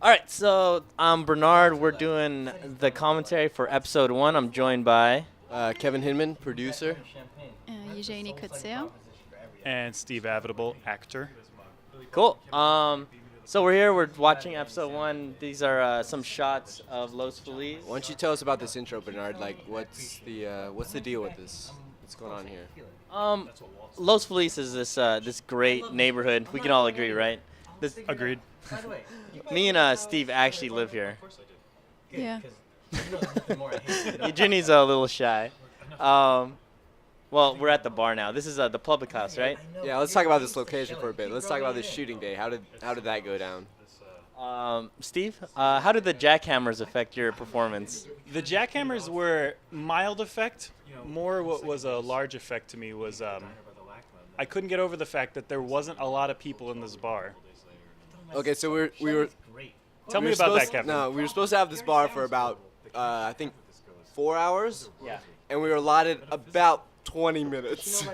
All right, so I'm Bernard. We're doing the commentary for episode 1. I'm joined by Kevin Hinman, producer. Eugenie Kutsil. And Steve Avitable, actor. Cool. So we're here. We're watching episode 1. These are some shots of Los Feliz. Why don't you tell us about this intro, Bernard? Like, what's the deal with this? What's going on here? Los Feliz is this great neighborhood. We can all agree, right? Agreed. Me and Steve actually live here. Yeah. Eugenie's a little shy. Well, we're at the bar now. This is the public house, right? Yeah, let's talk about this location for a bit. Let's talk about this shooting day. How did that go down? Steve, how did the jackhammers affect your performance? The jackhammers were mild effect. More what was a large effect to me was I couldn't get over the fact that there wasn't a lot of people in this bar. Okay, so we were. Tell we me were about that, supposed- Kevin. No, we were supposed to have this bar for about I think 4 hours, Yeah. and we were allotted about 20 minutes.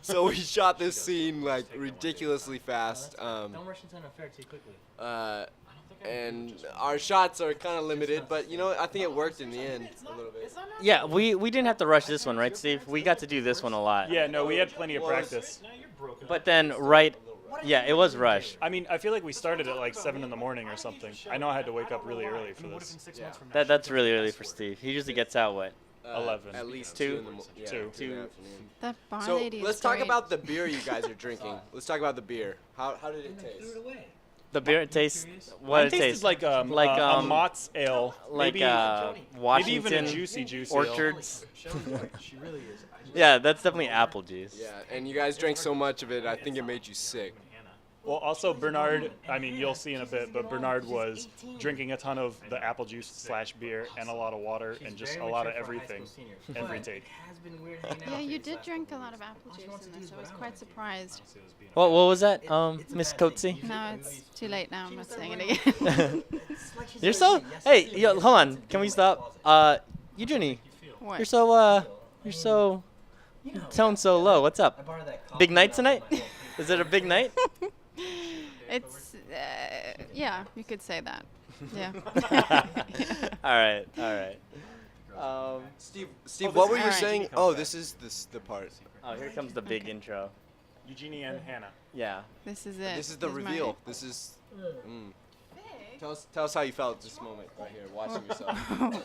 So we shot this scene like ridiculously fast. Don't rush into an affair too quickly. And our shots are kind of limited, but you know, I think it worked in the end a little bit. Yeah, we didn't have to rush this one, right, Steve? We got to do this one a lot. Yeah, no, we had plenty of practice. But then, yeah, it was rushed. I mean, I feel like we started at like 7 in the morning or something. I know I had to wake up really early for this. Yeah. That's really early for Steve. He usually gets out, what? 11. At least 2? 2 in the morning. Yeah, 2. 2 in the afternoon. That bar So lady is let's talk great. about the beer you guys are drinking. Let's talk about the beer. How did it taste? The beer it tastes what Mine it tasted tastes like a Mott's ale. like maybe even Washington a juicy ale. orchards. Yeah, that's definitely apple juice. Yeah, and you guys drank so much of it, I think it made you sick. Well, also Bernard, I mean, you'll see in a bit, but Bernard was drinking a ton of the apple juice / beer and a lot of water and just a lot of everything every take. Yeah, you did drink a lot of apple juice in this. I was quite surprised. What was that, Miss Coatsy? No, it's too late now. I'm not saying it again. You're so. Hey, yo, hold on. Can we stop? Eugenie, What? you're so. You sound so low. What's up? Big night tonight? Is it a big night? It's, yeah, you could say that. Yeah. All right. Steve, this what is were you Alright. saying? Oh, this is the part. Oh, here comes the big intro. Eugenie and Hannah. Yeah. This is it. This is the my- reveal. This is. Tell us how you felt this moment right here, watching yourself.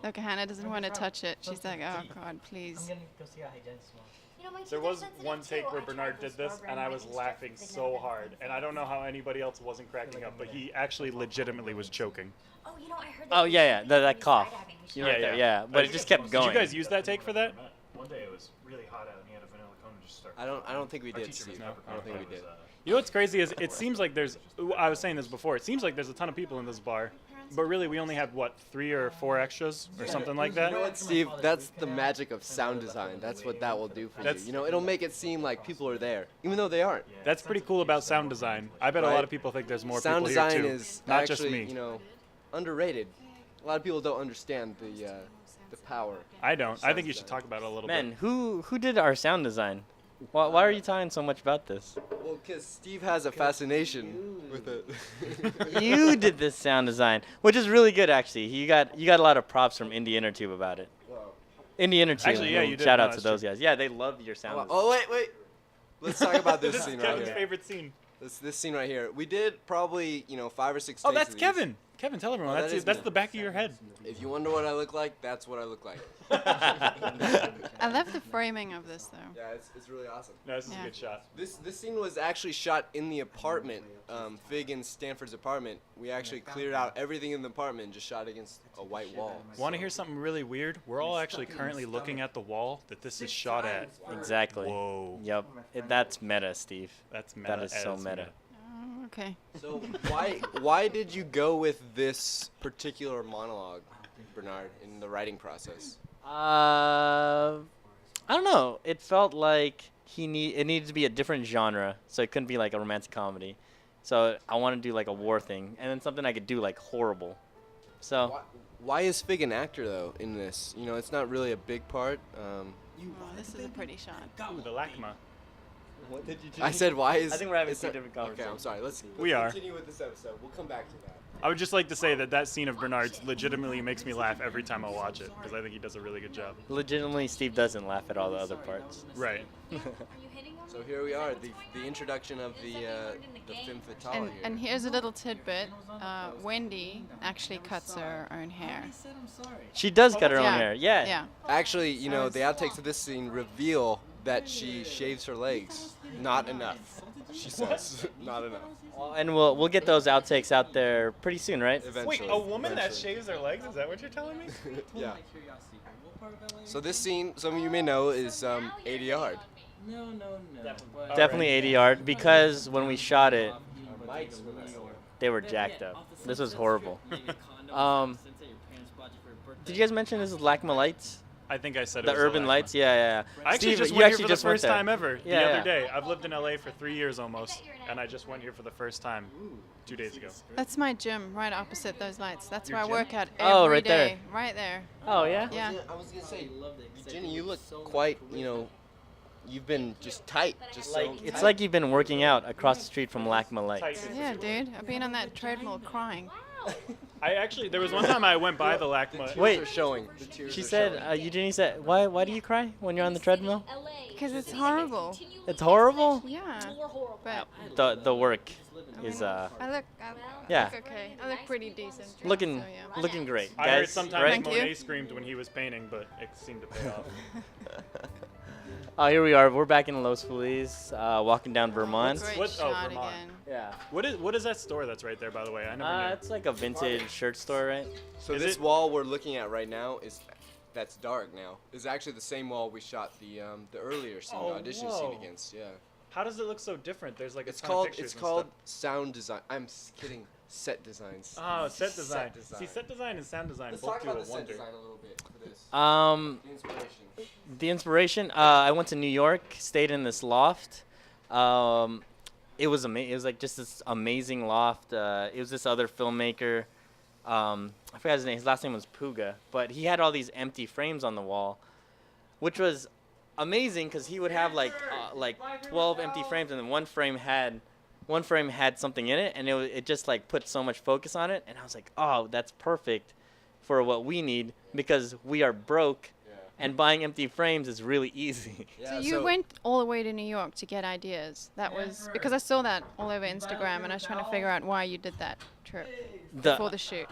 Look, Hannah doesn't want to touch it. She's like, oh, God, please. I'm gonna go see how hygienist smells. There was one take where Bernard did this, and I was laughing so hard. And I don't know how anybody else wasn't cracking up, but he actually legitimately was choking. Oh, you know, I heard Oh yeah. That cough. You know, Yeah, right there, yeah. yeah. But it just kept going. Did you guys use that take for that? One day it was really hot out and he had a vanilla cone and just started. I don't think we did, Steve. I don't think we did. You know what's crazy is it seems like there's, I was saying this before, it seems like there's a ton of people in this bar, but really we only had, what, 3 or 4 extras or something like that? You know what, Steve? That's the magic of sound design. That's what that will do for you. You know, it'll make it seem like people are there, even though they aren't. That's pretty cool about sound design. I bet a Right. lot of people think there's more Sound people here design too. is Not actually, just me. you know, underrated. A lot of people don't understand the power. I don't. I think you should talk about it a little Man, bit. who did our sound design? Why are you talking so much about this? Well, because Steve has a fascination with it. You did this sound design, which is really good actually. You got a lot of props from Indie Inner Tube about it. Indie Inner Tube. Actually, yeah, you did. Shout No, out to that's those true. guys. Yeah, they love your sound design. Oh, wait. Let's talk about this This is scene right Kevin's here. favorite scene. This scene right here. We did probably, 5 or 6 Oh, takes that's of these. Kevin. Kevin, tell everyone. Oh, That's that is that's me. the back of your head. If you wonder what I look like, that's what I look like. I love the framing of this, though. Yeah, it's really awesome. No, this is Yeah. a good shot. This scene was actually shot in the apartment, Fig and Stanford's apartment. We actually cleared out everything in the apartment and just shot against a white wall. Want to hear something really weird? We're all actually currently looking at the wall that this is shot at. Exactly. Whoa. Yep. That's meta, Steve. That's meta. That is so as meta. Oh, okay. So why did you go with this particular monologue, Bernard, in the writing process? I don't know. It felt like it needed to be a different genre, so it couldn't be like a romantic comedy. So I want to do like a war thing, and then something I could do like horrible. So Why is Fig an actor though in this? You know, it's not really a big part. Oh, this is a pretty shot. Ooh, the LACMA. What did you do? I said, why is? I think we're having it's two not- different Okay, conversations. I'm sorry. Let's We are. continue with this episode. We'll come back to that. I would just like to say that scene of Bernard's legitimately makes me laugh every time I watch it because I think he does a really good job. Legitimately, Steve doesn't laugh at all the other parts. Right. So here we are, the introduction of the femme fatale here. And here's a little tidbit. Wendy actually cuts her own hair. She does cut her own Yeah. hair. Yeah. Yeah. Actually, you know, the outtakes of this scene reveal that she shaves her legs. Not enough, she says. Not enough. Well, and we'll get those outtakes out there pretty soon, right? Eventually. Wait, a woman that eventually. shaves her legs? Is that what you're telling me? Yeah. So this scene, some of you may know, is 80 yard. Definitely 80 yard because when we shot it, they were jacked up. This was horrible. Did you guys mention this is LACMA lights? I think I said it The was urban a lights? Yeah, yeah. I actually Steve, just you went actually here for just the went first there. time ever Yeah, the yeah. other day. I've lived in LA for 3 years almost, and I just went here for the first time 2 days ago. That's my gym right opposite those lights. That's Your where I gym? work out Oh, every right there. day. Right there. Oh, yeah? Yeah. I was gonna say, Jenny, you look quite, you know, you've been just tight, just Like so it's tight. like you've been working out across the street from LACMA lights. Tight. Yeah, dude. I've been on that treadmill crying. There was one time I went by the LACMA. Wait. Are showing. The tears She are said, showing. Eugenie said, why do you cry when you're on the treadmill? Because it's horrible. It's horrible. Yeah. But The work is I look Yeah. look okay. I look pretty decent. looking So, yeah. looking great. I heard Guys, sometimes right? Thank you. Monet screamed when he was painting, but it seemed to pay off. Oh, here we are. We're back in Los Feliz, walking down Vermont. Great What- oh, shot Vermont. again. Yeah. What is that store that's right there, by the way? I never knew. It's like a vintage shirt store, right? So Is this it- wall we're looking at right now that's dark now. Is actually the same wall we shot the earlier scene, Oh, the audition whoa. scene against. Yeah. How does it look so different? There's like a It's ton of called pictures and called stuff. sound design. Kidding. Set designs. Oh, set design. design. See, set design and sound design Let's both talk do about a the set wonder. design a little bit for this. The inspiration. The inspiration. I went to New York, stayed in this loft. It was amazing. It was like just this amazing loft. It was this other filmmaker. I forgot his name. His last name was Puga, but he had all these empty frames on the wall, which was amazing because he would have like 12 empty frames, and then one frame had something in it, and it just like put so much focus on it, and I was like, oh, that's perfect for what we need because we are broke. Yeah. And buying empty frames is really easy. Yeah, So you went all the way to New York to get ideas. That was because I saw that all over Instagram, and I was trying to figure out why you did that trip before the shoot.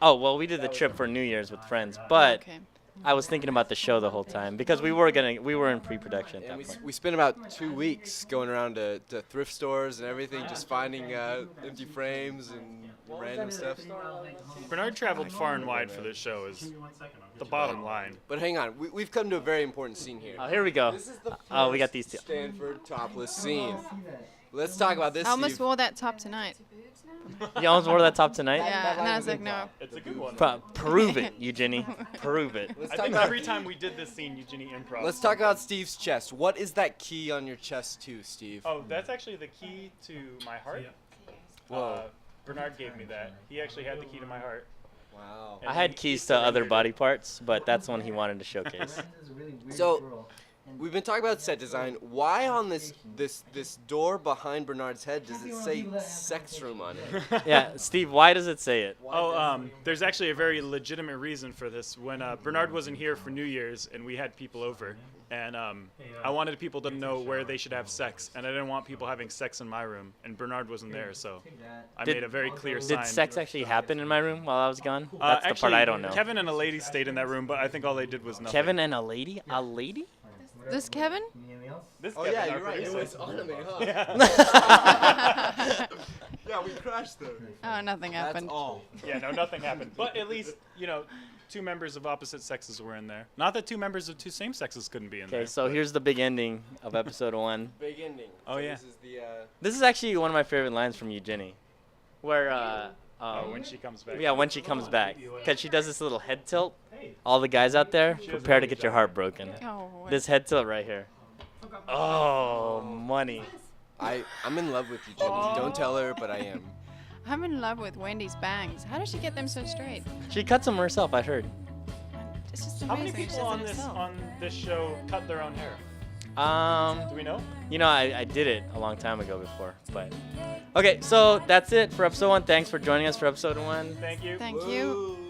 Oh, well, we did the trip for New Year's with friends, but Okay. I was thinking about the show the whole time because we were in pre-production at And that point. we spent about 2 weeks going around to thrift stores and everything, just finding empty frames and random stuff. Bernard traveled far and wide for this show is the bottom line. But hang on, we've come to a very important scene here. Oh, here we go. This is the Oh, we got these first two. Stanford topless scene. Let's talk about this. I almost Steve. wore that top tonight. You almost wore that top tonight? Yeah, and then I was like, no. It's a good one. Prove it, Eugenie. Prove it. Let's I talk think about- every time we did this scene, Eugenie improv. Let's talk about Steve's chest. What is that key on your chest too, Steve? Oh, that's actually the key to my heart. Whoa. Bernard gave me that. He actually had the key to my heart. Wow. I had keys to other body parts, but that's one he wanted to showcase. So, we've been talking about set design. Why on this door behind Bernard's head does it say sex room on it? Yeah, Steve, why does it say it? Oh, there's actually a very legitimate reason for this. When Bernard wasn't here for New Year's and we had people over, and I wanted people to know where they should have sex, and I didn't want people having sex in my room, and Bernard wasn't there, so I Did- made a very clear sign. Did sex actually happen in my room while I was gone? That's the actually, part I don't know. Kevin and a lady stayed in that room, but I think all they did was nothing. Kevin and a lady? A lady? This Kevin? This Oh Kevin, yeah, our you're right. It producer. was anime, huh? Yeah. Yeah, we crashed there. Oh, nothing That's happened. all. Yeah, no, nothing happened. But at least, two members of opposite sexes were in there. Not that two members of two same sexes couldn't be in Okay, there. so here's the big ending of episode 1. Big ending. Oh, yeah. This is the. This is actually one of my favorite lines from Eugenie, where When she comes back. yeah, when she comes back, because she does this little head tilt. All the guys out there, prepare to get your heart broken. Oh, This head tilt right here. Oh, money. I'm in love with you, Jenny. Don't tell her, but I am. I'm in love with Wendy's bangs. How does she get them so straight? She cuts them herself, I heard. It's just How many amazing. She people does it herself. on this show cut their own hair? Do we know? I did it a long time ago before, but okay. So that's it for episode 1. Thanks for joining us for episode 1. Thank you. Thank you. Whoa.